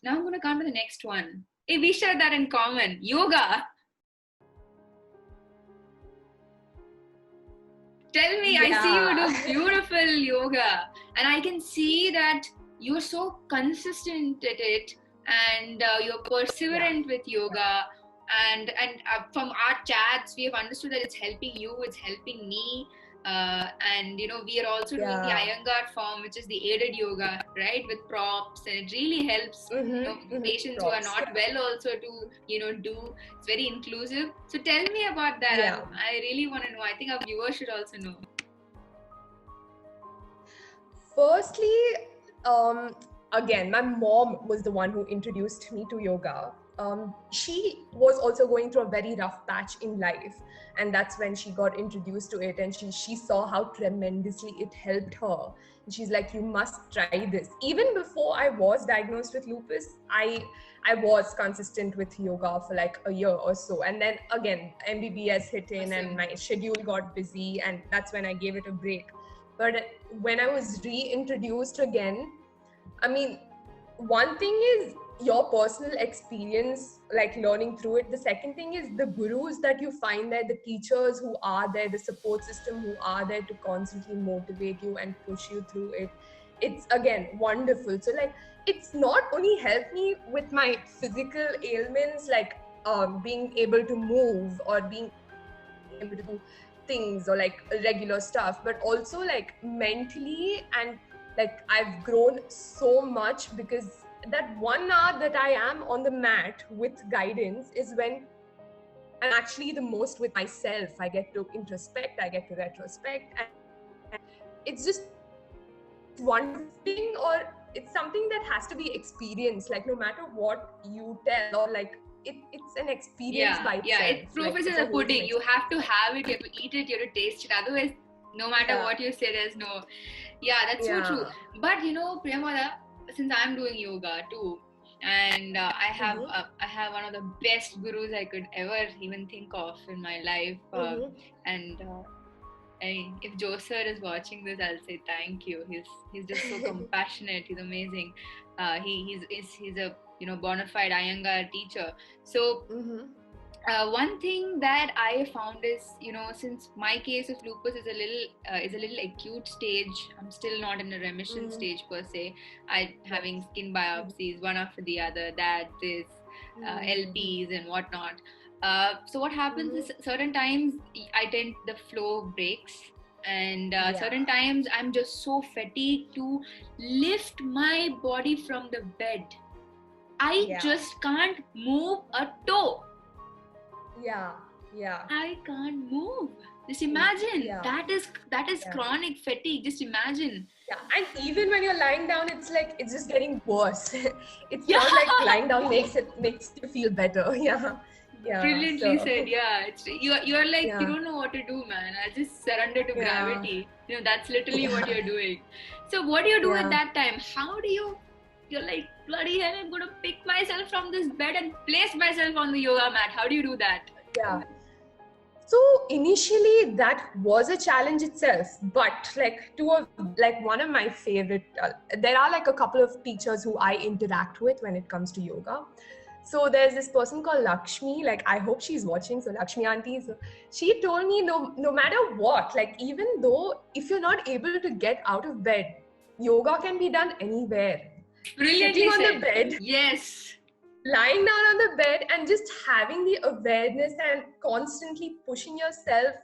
Now I'm going to come to the next one. Hey, we share that in common. Yoga. Tell me, I see you do beautiful yoga, and I can see that you're so consistent at it, and you're perseverant with yoga. And from our chats, we have understood that it's helping you, it's helping me. And we are also doing the Iyengar form, which is the aided yoga, right, with props, and it really helps patients who are not well also to do. It's very inclusive. So tell me about that. I really want to know. I think our viewers should also know. Firstly, again, my mom was the one who introduced me to yoga. She was also going through a very rough patch in life, and that's when she got introduced to it, and she saw how tremendously it helped her. And she's like, you must try this. Even before I was diagnosed with lupus, I was consistent with yoga for like a year or so, and then again MBBS hit in and my schedule got busy, and that's when I gave it a break. But when I was reintroduced again, I mean, one thing is your personal experience, like learning through it. The second thing is the gurus that you find there, the teachers who are there, the support system who are there to constantly motivate you and push you through it. It's again wonderful. So like, it's not only helped me with my physical ailments, like being able to move or being able to do things or like regular stuff, but also like mentally, and like I've grown so much because that 1 hour that I am on the mat with guidance is when I'm actually the most with myself. I get to introspect, I get to retrospect, and it's just one thing, or it's something that has to be experienced. Like no matter what you tell, or like it's an experience by itself. Yeah, it's proof is in the pudding. You have to have it, you have to eat it, you have to taste it. Otherwise, no matter what you say, there's no. Yeah, that's so true. But Priyamada, since I'm doing yoga too, and I have one of the best gurus I could ever even think of in my life, and. If Joe sir is watching this, I'll say thank you. He's just so compassionate. He's amazing. He's a bona fide Iyengar teacher. So one thing that I found is since my case of lupus is a little acute stage, I'm still not in a remission stage per se. I'm having skin biopsies one after the other, this LPs and whatnot. So what happens is certain times the flow breaks, and certain times I'm just so fatigued to lift my body from the bed. I just can't move a toe. I can't move. Just imagine that is chronic fatigue. Just imagine. And even when you're lying down, it's like it's just getting worse. It's not like lying down makes you feel better. Brilliantly said. It's you're like you don't know what to do, man. I just surrender to gravity. That's literally what you're doing. So what do you do at that time? How do you're like, bloody hell, I'm gonna pick myself from this bed and place myself on the yoga mat. How do you do that? So initially that was a challenge itself, but one of my favorite, there are like a couple of teachers who I interact with when it comes to yoga. So there's this person called Lakshmi, like I hope she's watching. So Lakshmi auntie, so she told me no matter what, like even though if you're not able to get out of bed, yoga can be done anywhere. Brilliantly sitting said. On the bed. Yes. Lying down on the bed and just having the awareness and constantly pushing yourself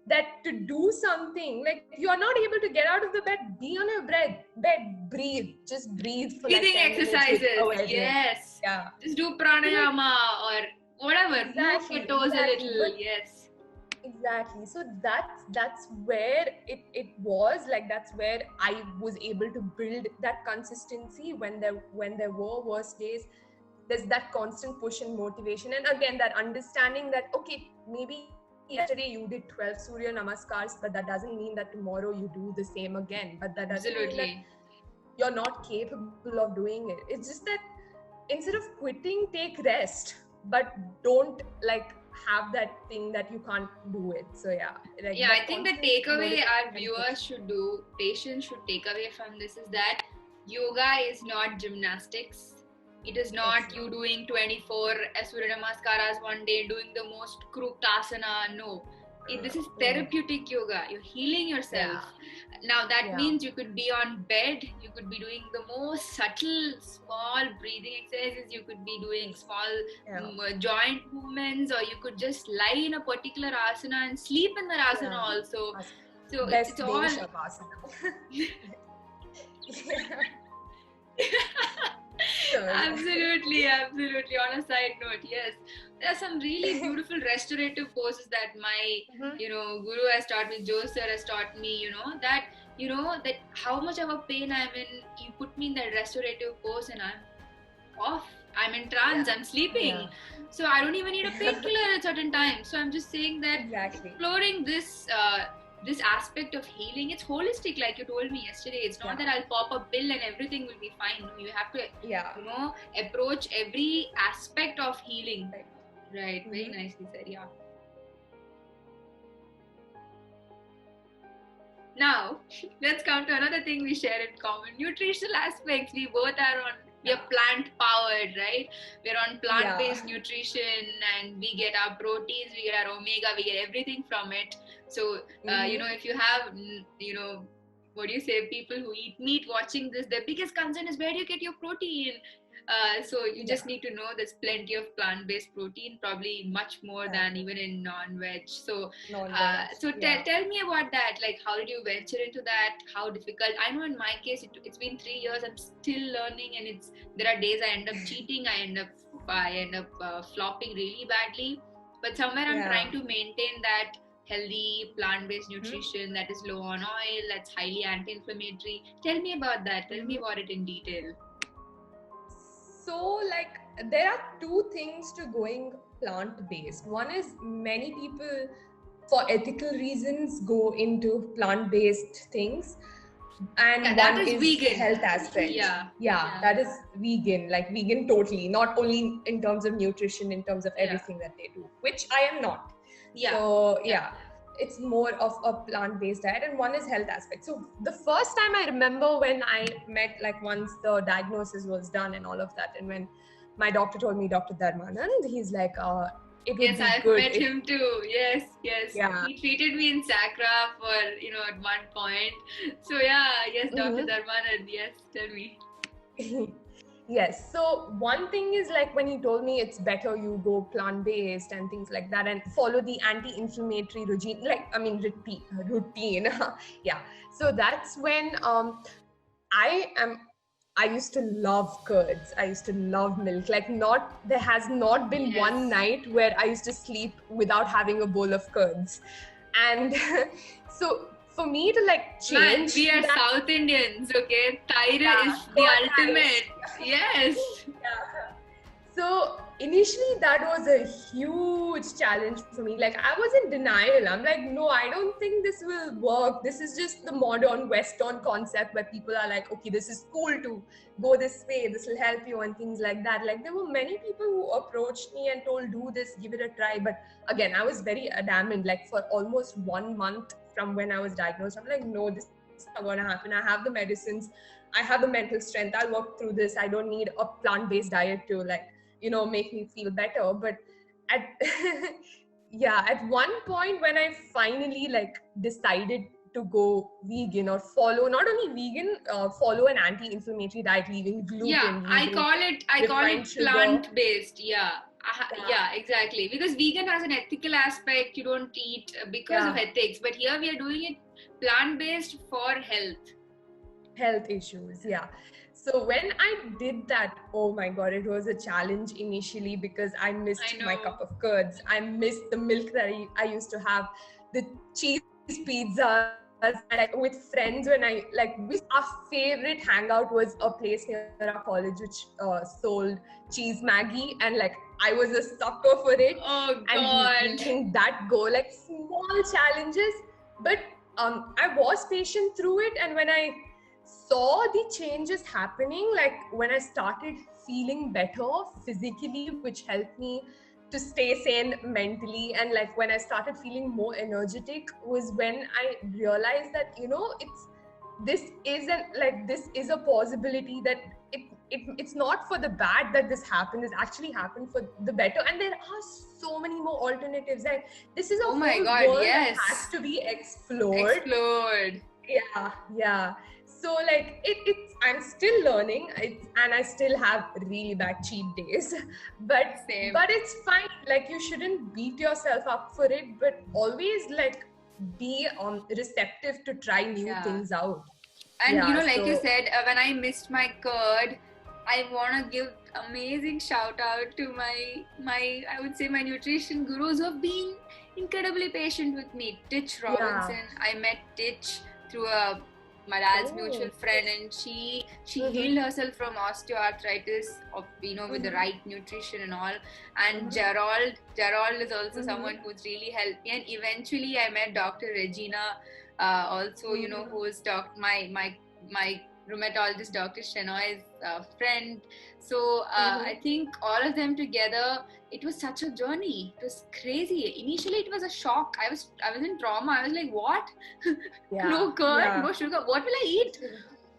that to do something. Like you are not able to get out of the bed, be on your bed, breathe. Just breathe for breathing like 10 exercises. Minutes Yes. Just do pranayama or whatever. Move your toes a little. Yes. Exactly. So that's where it was like, that's where I was able to build that consistency when there were worse days. There's that constant push and motivation, and again that understanding that okay, maybe yesterday you did 12 Surya Namaskars, but that doesn't mean that tomorrow you do the same again. But that doesn't mean that you're not capable of doing it. It's just that instead of quitting, take rest, but don't like have that thing that you can't do it. So I think the takeaway our viewers should do, patients should take away from this is that yoga is not gymnastics. It is not you doing 24 Surya Namaskaras one day, doing the most crooked asana. No. This is therapeutic yoga. You're healing yourself. Now that means you could be on bed, you could be doing the most subtle, small breathing exercises, you could be doing small joint movements, or you could just lie in a particular asana and sleep in that asana also. So it's all... Absolutely. On a side note, yes, there are some really beautiful restorative poses that my guru has taught me. Joe sir has taught me, that how much of a pain I'm in, you put me in that restorative pose and I'm off, I'm in trance, I'm sleeping, so I don't even need a painkiller at certain times. So I'm just saying that exploring this aspect of healing, it's holistic, like you told me yesterday. It's not that I'll pop a pill and everything will be fine. No, you have to approach every aspect of healing. Right. Very nicely said. Now let's come to another thing we share in common: nutritional aspects. We both we are plant powered, right? We're on plant-based nutrition, and we get our proteins, we get our omega, we get everything from it. So, if you have, what do you say, people who eat meat watching this, their biggest concern is, where do you get your protein? So you just need to know there's plenty of plant-based protein, probably much more than even in non-veg. So, tell me about that. Like, how did you venture into that? How difficult? I know in my case, it's been 3 years. I'm still learning, and there are days I end up cheating. I end up flopping really badly. But somewhere I'm trying to maintain that healthy plant-based nutrition that is low on oil, that's highly anti-inflammatory. Tell me about that. Tell me about it in detail. So, there are two things to going plant-based. One is, many people, for ethical reasons, go into plant-based things, and that is vegan. Health aspect. That is vegan, like vegan totally, not only in terms of nutrition, in terms of everything that they do, which I am not. So it's more of a plant-based diet, and one is health aspect. So the first time I remember when I met, once the diagnosis was done and all of that, and when my doctor told me, Dr. Dharmanand, he's like, it would be I've good. Met him too. Yes. He treated me in Sacra for, at one point. So Dr. Dharmanand, yes, tell me. Yes. So one thing is, when he told me it's better you go plant-based and things like that, and follow the anti-inflammatory routine, routine. So that's when I used to love curds. I used to love milk. There has not been one night where I used to sleep without having a bowl of curds. And so for me to change, we are South Indians, okay? Thyra is the ultimate. Yes. So initially that was a huge challenge for me. I was in denial. I'm like, no, I don't think this will work. This is just the modern Western concept where people are like, okay, this is cool to go this way, this will help you, and things like that. There were many people who approached me and told, do this, give it a try. But again, I was very adamant. For almost 1 month from when I was diagnosed, I'm like, no, this is not going to happen. I have the medicines, I have the mental strength, I'll work through this. I don't need a plant-based diet to make me feel better. But at one point when I finally decided to go vegan, or follow, not only vegan, follow an anti-inflammatory diet, leaving gluten. I call it plant-based. Exactly. Because vegan has an ethical aspect. You don't eat because of ethics, but here we are doing it plant-based for health issues. So when I did that, oh my God, it was a challenge initially, because I missed my cup of curds. I missed the milk that I used to have, the cheese pizzas, with friends. When our favorite hangout was a place near our college which sold cheese Maggie, and I was a sucker for it. Oh God. And letting that go, small challenges, but I was patient through it. And when I saw the changes happening, when I started feeling better physically, which helped me to stay sane mentally, and when I started feeling more energetic, was when I realized that this is a possibility, that it's not for the bad that this happened. It's actually happened for the better, and there are so many more alternatives. And this is a Oh my whole God, world yes. that has to be explored. Yeah. So like it's I'm still learning, and I still have really bad cheat days, but Same. but it's fine. Like you shouldn't beat yourself up for it, but always like be receptive to try new things out. And you know, like you said, when I missed my curd, I want to give amazing shout out to my I would say my nutrition gurus who have been incredibly patient with me. Titch Robinson. I met Titch through my dad's mutual friend, and she healed herself from osteoarthritis with the right nutrition and all. And Gerald is also someone who's really helped me. And eventually I met Dr. Regina, also who is my rheumatologist, Dr. Shenoy's friend. So I think all of them together, it was such a journey. It was crazy. Initially it was a shock. I was in trauma. I was like, what? No curd, no sugar, what will I eat?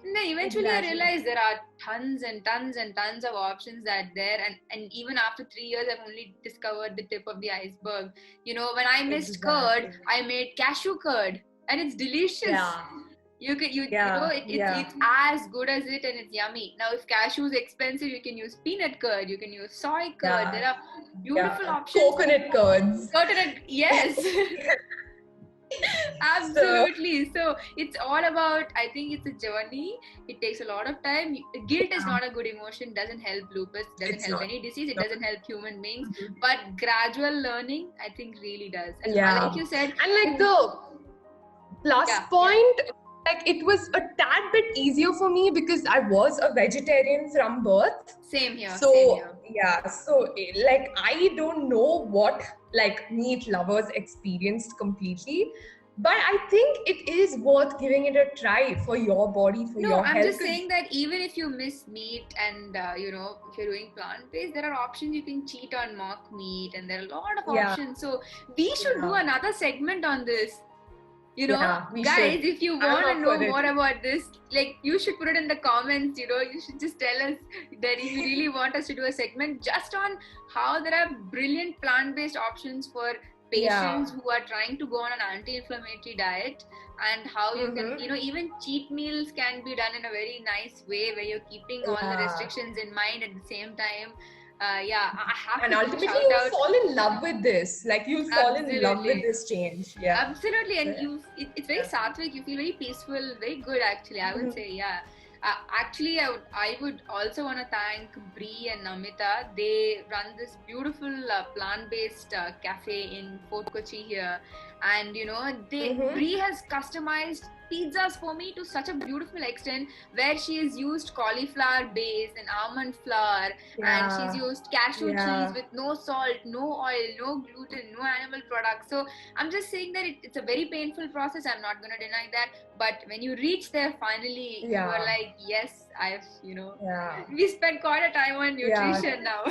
And then eventually I realized there are tons and tons and tons of options that are there, and even after 3 years I've only discovered the tip of the iceberg. When I missed curd, I made cashew curd, and it's delicious. It's as good as it, and it's yummy. Now if cashew is expensive, you can use peanut curd, you can use soy curd. There are beautiful options. Coconut curds. Yes. Absolutely. So it's all about, I think it's a journey. It takes a lot of time. Guilt is not a good emotion. Doesn't help lupus, doesn't help any disease. It doesn't help human beings. But gradual learning, I think, really does. And like you said, and like the plus point, like it was a tad bit easier for me because I was a vegetarian from birth. Same here. So like I don't know what like meat lovers experienced completely, but I think it is worth giving it a try for your body, for your health. No, I'm just saying that even if you miss meat and if you're doing plant-based, there are options. You can cheat on mock meat, and there are a lot of options. So we should do another segment on this. Guys, if you want to know more about this, like, you should put it in the comments. You should just tell us that if you really want us to do a segment just on how there are brilliant plant-based options for patients who are trying to go on an anti-inflammatory diet, and how you can, even cheat meals can be done in a very nice way where you're keeping all the restrictions in mind at the same time. I have and to ultimately you'll fall in love with this. Like you'll fall in love with this change. Absolutely. And it's very sattvic. You feel very peaceful, very good actually. I would say, actually, I would also want to thank Bree and Namita. They run this beautiful plant-based cafe in Fort Kochi here, and Bree has customized pizzas for me to such a beautiful extent, where she has used cauliflower base and almond flour, and she's used cashew cheese with no salt, no oil, no gluten, no animal products. So I'm just saying that it's a very painful process. I'm not going to deny that. But when you reach there finally, you are like, yes, I've, we spent quite a time on nutrition now.